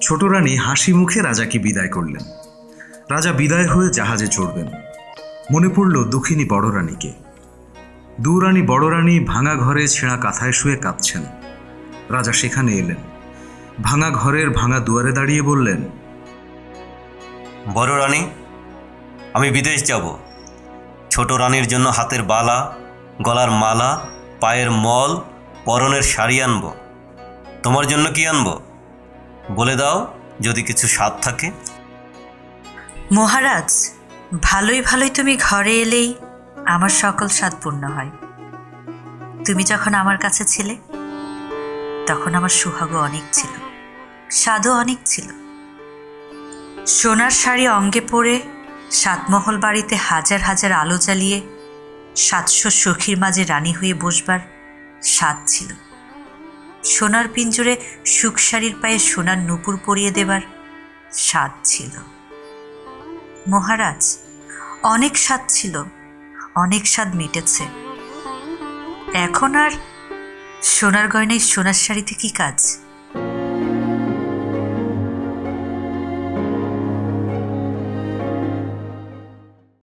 ছোট রানী হাসি মুখে রাজাকে বিদায় করলেন। রাজা বিদায় হয়ে জাহাজে চড়বেন। মনে পড়ল দুঃখিনী বড় রানীকে। দুরানী বড় রানী ভাঙা ঘরে ছেঁড়া কাঁথায় শুয়ে কাঁদছেন। রাজা সেখানে এলেন। ভাঙা ঘরের ভাঙা দুয়ারে দাঁড়িয়ে বললেন, বড় রানী, আমি বিদেশ যাব। ছোট রানীর জন্য হাতের বালা, গলার মালা, পায়ের মল, পরনের শাড়ি আনব। তোমার জন্য কি আনব বলে দাও, যদি কিছু স্বাদ থাকে। মহারাজ, ভালোই ভালোই তুমি ঘরে এলেই আমার সকল স্বাদ পূর্ণ হয়। তুমি যখন আমার কাছে ছিলে তখন আমার সুহাগও অনেক ছিল, স্বাদও অনেক ছিল। সোনার শাড়ি অঙ্গে পরে সাতমহল বাড়িতে হাজার হাজার আলো জ্বালিয়ে 700 সখীর মাঝে রানী হয়ে বসবার স্বাদ ছিল। সোনার পিঞ্জরে সুখসারির পায়ে সোনার নূপুর পরিয়ে দেবার স্বাদ ছিল। মহারাজ, অনেক স্বাদ ছিল, অনেক স্বাদ মিটেছে। এখন আর সোনার গয়নায় সোনার শাড়িতে কি কাজ?